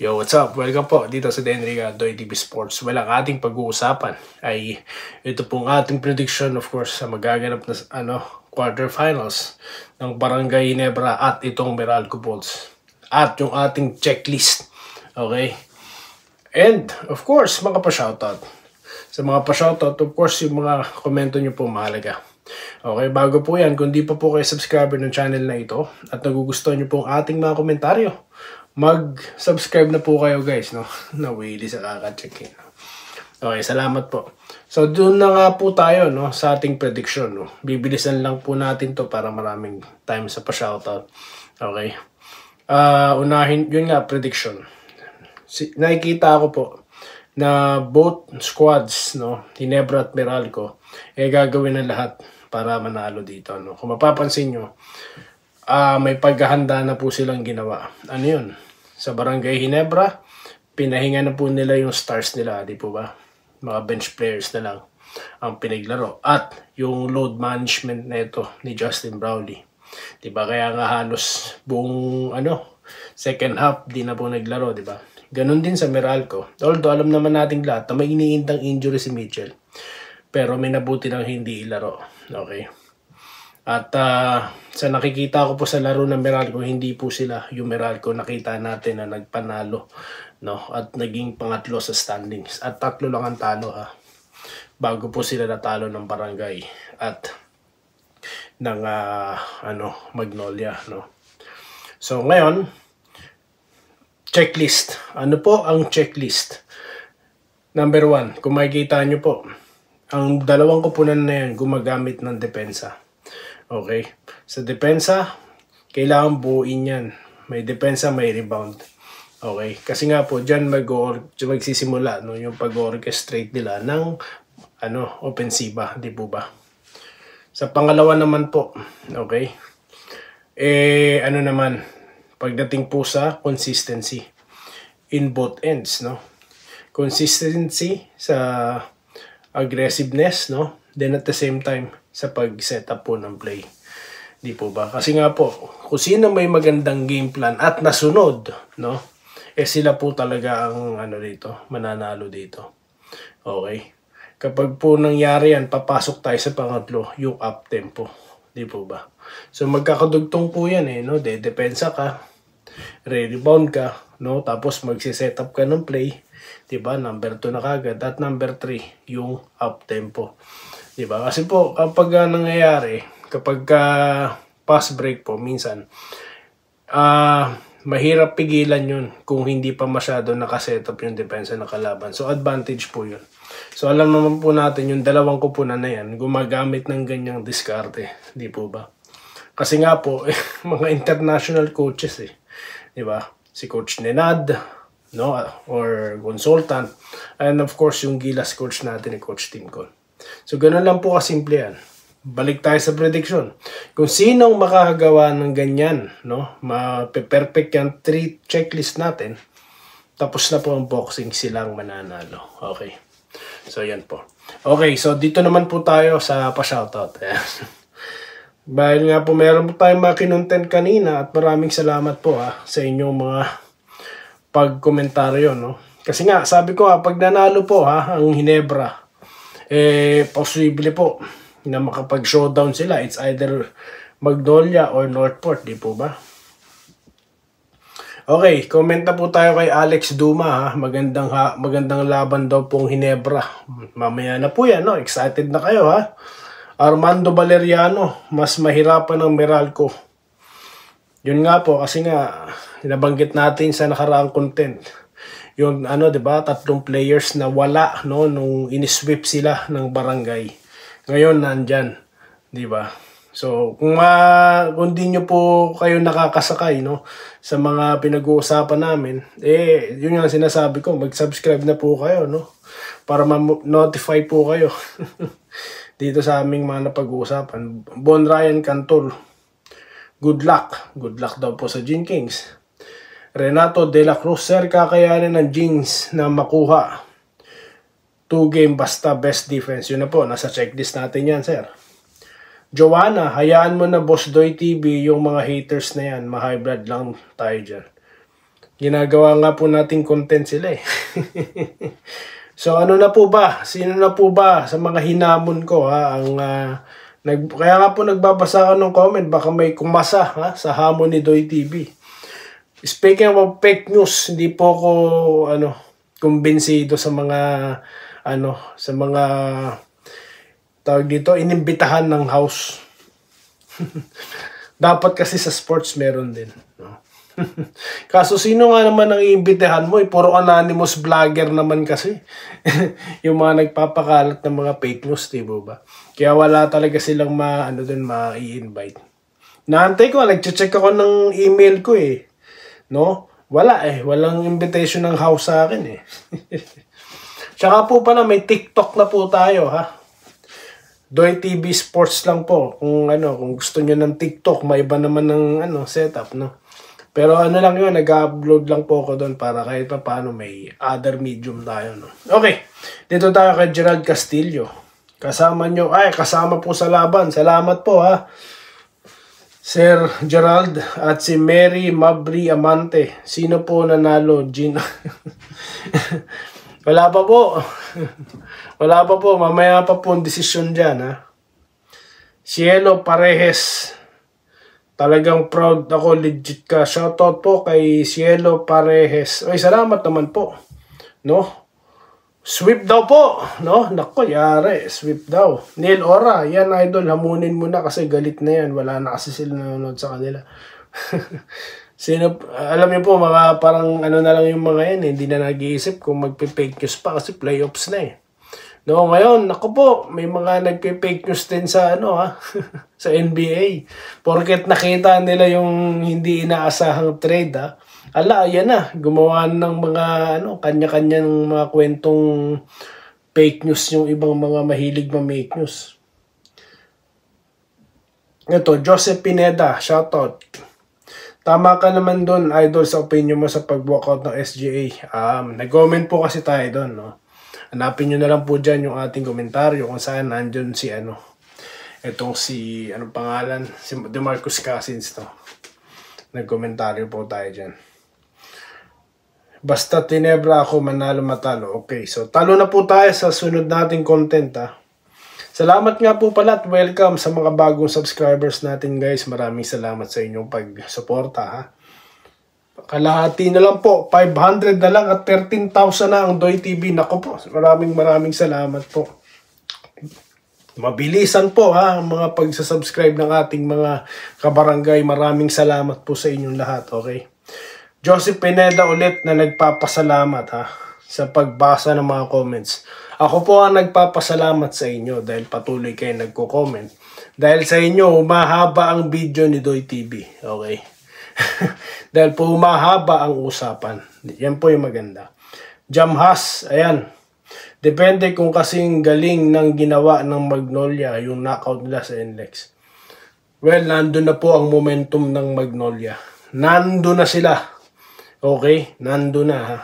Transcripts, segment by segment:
Yo, what's up? Welcome po dito sa Denriga Doy TV Sports. Well, ang ating pag-uusapan ay ito pong ating prediction, of course, sa magaganap na quarterfinals ng Barangay Ginebra at itong Meralco Bulls. At yung ating checklist. Okay? And, of course, mga pa-shoutout. Sa mga pa-shoutout, of course, yung mga komento nyo po mahalaga. Okay, bago po yan, kung di pa po kayo subscriber ng channel na ito at nagugustuhan nyo po ang ating mga komentaryo, mag-subscribe na po kayo guys, no? Nawili sa kaka-check in. Okay, salamat po. So, doon na nga po tayo, no? Sa ating prediction, no? Bibilisan lang po natin to para maraming time sa pa-shoutout. Okay. Unahin, yun nga, prediction. Nakikita ko po na both squads, no? Ginebra at Meralco, gagawin ng lahat para manalo dito, no? Kung mapapansin nyo, may paghahanda na po silang ginawa. Ano yun? Sa Barangay Ginebra, pinahinga na po nila yung stars nila, di po ba? Mga bench players na lang ang pinaglaro. At yung load management na ito ni Justin Brownlee. Di ba? Kaya nga halos buong second half di na po naglaro, di ba? Ganon din sa Meralco. Although alam naman natin lahat na may iniintang injury si Mitchell. Pero may nabuti nang hindi ilaro. Okay? At sa nakikita ko po sa laro ng Meralco, hindi po sila yung Meralco nakita natin na nagpanalo, no? At naging pangatlo sa standings. At 3 lang ang talo bago po sila natalo ng Barangay at ng Magnolia, no? So ngayon, checklist. Ano po ang checklist? Number 1, kung makikita nyo po, ang dalawang kupunan na yan gumagamit ng depensa. Okay? Sa depensa, kailangan buuin yan. May depensa, may rebound. Okay? Kasi nga po, dyan magsisimula, no, yung pag-orchestrate nila ng opensiba. Di po ba? Sa pangalawa naman po, okay? Naman, pagdating po sa consistency in both ends, no? Consistency sa aggressiveness, no? Then at the same time, sa pag-setup po ng play. Di po ba? Kasi nga po, kung sino may magandang game plan at nasunod, no? Sila po talaga ang dito, mananalo dito. Okay? Kapag po nangyari yan, papasok tayo sa pangatlo, yung up tempo. Di po ba? So magkakadugtong po yan no? Depensa ka, re-rebound ka, no? Tapos magsi-setup ka ng play. Diba? Number 2 na kagad. At number 3, yung up tempo. Diba? Kasi po, kapag nangyayari, kapag pass break po, minsan, mahirap pigilan yun kung hindi pa masyado nakasetup yung depensa ng kalaban. So, advantage po yun. So, alam naman po natin yung dalawang kupunan na yan, gumagamit ng ganyang diskarte. Di po ba? Kasi nga po, mga international coaches Diba? Si Coach Nenad, no, or consultant, and of course yung Gilas coach natin ni Coach Timcon. So ganoon lang po kasimple yan. Balik tayo sa prediction. Kung sinong makakagawa ng ganyan, no, ma-perfect yan 3 checklist natin, tapos na po ang boxing, silang mananalo. Okay. So yan po. Okay, so dito naman po tayo sa pa-shoutout. Dahil nga po meron po tayong mga kinontent kanina at maraming salamat po sa inyong mga pag-komentaryo, no? Kasi nga, sabi ko pag nanalo po ang Ginebra, posible po na makapag-showdown sila. It's either Magnolia or Northport, di po ba? Okay, comment na po tayo kay Alex Duma Magandang laban daw pong Ginebra. Mamaya na po yan, no? Excited na kayo Armando Valeriano, mas mahirapan ng Meralco. Yun nga po, kasi nga nabanggit natin sa nakaraang content. Yung 'di ba, 3 players na wala nung inisweep sila ng Barangay. Ngayon nandyan, 'di ba? So, kung di nyo po kayo nakakasakay sa mga pinag-uusapan namin, yun yung sinasabi ko, mag-subscribe na po kayo, para ma-notify po kayo dito sa aming mga napag-uusapan. Bon Ryan Cantor, good luck. Good luck daw po sa Gin Kings. Renato De La Cruz, sir, kakayanin ng Jeans na makuha 2 game basta best defense. Yun na po, nasa checklist natin yan, sir. Joanna, hayaan mo na Boss Doy TV yung mga haters na yan. Ma-high blood lang tayo dyan. ginagawa nga po nating content sila eh. So ano na po ba? Sino na po ba sa mga hinamon ko ha? Kaya nga po nagbabasa ako ng comment, baka may kumasa ha, sa hamon ni Doy TV. Speaking of fake news, hindi po ako kumbinsido sa mga tawag dito, inimbitahan ng house. Dapat kasi sa sports meron din, no? Kaso sino nga naman ang iimbitahan mo? Puro anonymous vlogger naman kasi. Yung mga nagpapakalat ng mga fake news, diba ba? Kaya wala talaga silang ma-i-invite. Naantay ko, nag-check ako ng email ko eh. No? Wala eh. Walang invitation ng house sa akin eh. Tsaka po pala, may TikTok na po tayo ha. Doy TV Sports lang po. Kung gusto nyo ng TikTok, may iba naman ng setup, no? Pero lang yun, nag-upload lang po ako doon para kahit pa paano may other medium tayo, no? Okay, dito tayo kay Gerald Castillo. Kasama po sa laban. Salamat po ha, Sir Gerald. At si Mary Mabri Amante. Sino po nanalo? Gina. Wala pa po. Wala pa po. Mamaya pa po ang desisyon dyan ha. Cielo Parehes. Talagang proud ako, legit ka. Shoutout po kay Cielo Parehes. Oy, salamat naman po. No? Sweep daw po. No? Nako, yari. Sweep daw. Neil Ora. Yan, idol. Hamunin mo na kasi galit na yan. Wala na kasi sila nanonood sa kanila. Alam niyo po, mga parang na lang yung mga yan. Hindi na nag-iisip kung magpe-fake news pa kasi playoffs na eh. No, ngayon, nako po, may mga nagpe-fake news din sa sa NBA. Porket nakita nila yung hindi inaasahang trade ha. Ala, ayan na, gumawa ng mga kanya-kanyang mga kwentong fake news yung ibang mga mahilig ma-make news. Ito, Joseph Pineda, shoutout. Tama ka naman doon, idol, sa opinion mo sa pag-walkout ng SGA. Nag-comment po kasi tayo doon, no? Hanapin nyo na lang po dyan yung ating komentaryo kung saan nandun si anong pangalan? Si DeMarcus Cousins to. Nag-komentaryo po tayo dyan. Basta tinebra ako, manalo matalo. Okay, so talo na po tayo sa sunod nating content ha. Salamat nga po pala at welcome sa mga bagong subscribers natin guys. Maraming salamat sa inyong pag-suporta ha. Kalahati na lang po, 500 na lang at 13,000 na ang Doy TV. Nako po, maraming salamat po. Mabilisan po ha, ang mga pagsasubscribe ng ating mga kabarangay. Maraming salamat po sa inyong lahat, okay? Joseph Pineda ulit na nagpapasalamat ha, sa pagbasa ng mga comments. Ako po ang nagpapasalamat sa inyo dahil patuloy kayo nagko-comment. Dahil sa inyo, humahaba ang video ni Doy TV, okay? Dahil po humahaba ang usapan. Yan po yung maganda. Jamhas, ayan. Depende kung kasing galing ng ginawa ng Magnolia yung knockout nila sa NLEX. Well, nandun na po ang momentum ng Magnolia. Nandun na sila. Okay? Nandun na ha.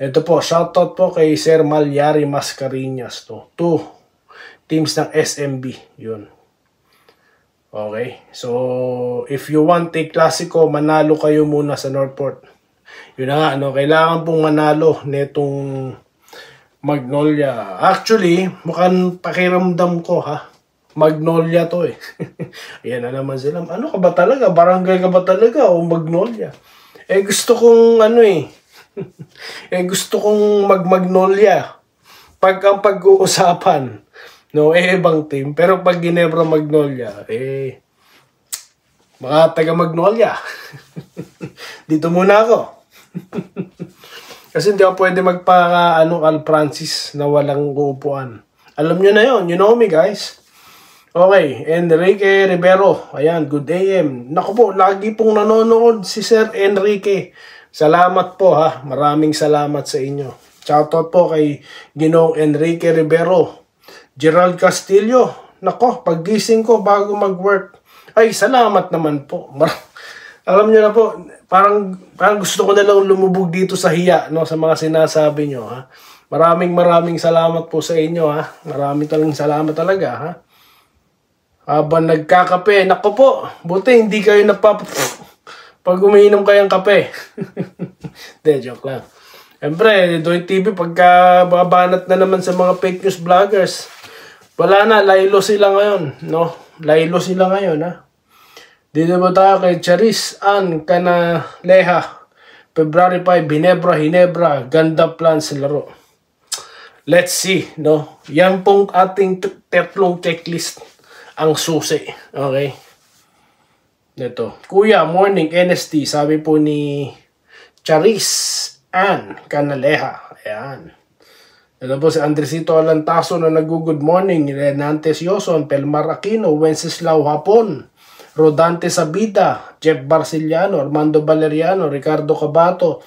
Ito po, shoutout po kay Sir Malyari Mascareñas to. 2 teams ng SMB. Yun. Okay, so if you want a Clasico, manalo kayo muna sa Northport. Yun na nga, kailangan pong manalo netong Magnolia. Actually, mukhang pakiramdam ko ha, Magnolia to eh. Ayan na naman sila. Ano ka ba talaga? Barangay ka ba talaga o Magnolia? Gusto kong gusto kong mag-Magnolia. Pag ang pag-uusapan, no, ibang team. Pero pag Ginebra Magnolia, mga taga Magnolia. Dito muna ako. Kasi hindi ako pwede Al Francis na walang uupuan. Alam nyo na yon, you know me guys. Okay, Enrique Rivero. Ayan, good AM. Naku po, lagi pong nanonood si Sir Enrique. Salamat po ha, maraming salamat sa inyo. Shoutout po kay Ginoong Enrique Rivero. Gerald Castillo, nako, paggising ko bago mag-work. Ay, salamat naman po. Alam niyo na po, parang gusto ko na lang lumubog dito sa hiya, no, sa mga sinasabi niyo, ha. Maraming salamat po sa inyo, ha. Maraming salamat talaga, ha. Habang nagkakape, nako po, buti hindi kayo Pag umiinom kayang kape. De, joke lang. Siyempre, Doy TV, pagka babanat na naman sa mga fake news vloggers, wala na, laylo sila ngayon, no? Laylo sila ngayon, ha? Dito ba tayo kay Charis Ann Canaleja, February 5, Hinebra, ganda plan sa laro. Let's see, no? Yan pong ating tatlong checklist ang susi, okay? Ito. Kuya, morning, NST, sabi po ni Charis Ann Canaleja. Ayan. Ito po si Andresito Alantaso na nag-good morning. Renantes Yoson, Pelmar Aquino, Wenceslao Hapon, Rodante Sabida, Jeff Barciliano, Armando Valeriano, Ricardo Cabato,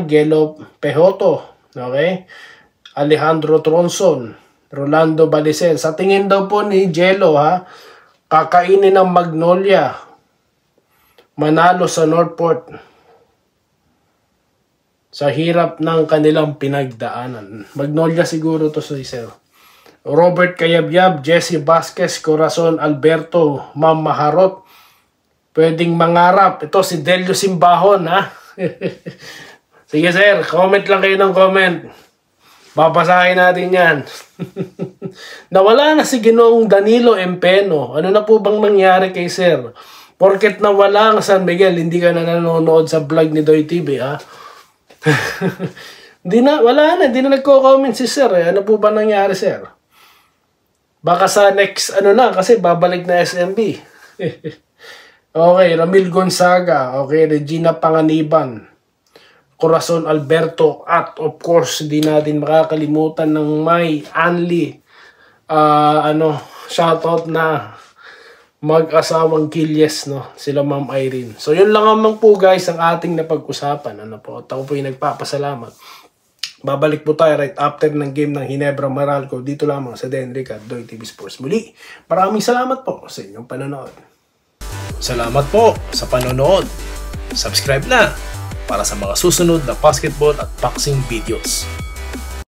Gelo Pejoto, okay? Alejandro Tronson, Rolando Balicel. Sa tingin daw po ni Jello, kakainin ng Magnolia, manalo sa Northport sa hirap ng kanilang pinagdaanan. Magnolia siguro to si Sir. Robert Cayabyab, Jesse Vasquez, Corazon Alberto, Ma'am Maharot. Pwedeng mangarap. Ito si Delio Simbahon, ha? Sige sir, comment lang kayo ng comment. Babasahin natin yan. Nawala na si Ginoong Danilo Empeno. Ano na po bang nangyari kay sir? Porket nawala ang San Miguel, hindi ka na nanonood sa vlog ni Doy TV, ha? Wala na, hindi na nagko-comment si sir, eh. Ano po ba nangyari, sir? Baka sa next, kasi babalik na SMB. Okay, Ramil Gonzaga, okay, Regina Panganiban, Corazon Alberto, at of course, hindi natin makakalimutan ng may Anli, shoutout na mag-asawang Kilyes, no? Sila Ma'am Irene. So, yun lang naman po guys ang ating napag-usapan. At ako po yung nagpapasalamat. Babalik po tayo right after ng game ng Hinebra Meralco dito lamang sa Denric at Doy TV Sports. Muli, maraming salamat po sa inyong panonood. Salamat po sa panonood. Subscribe na para sa mga susunod na basketball at boxing videos.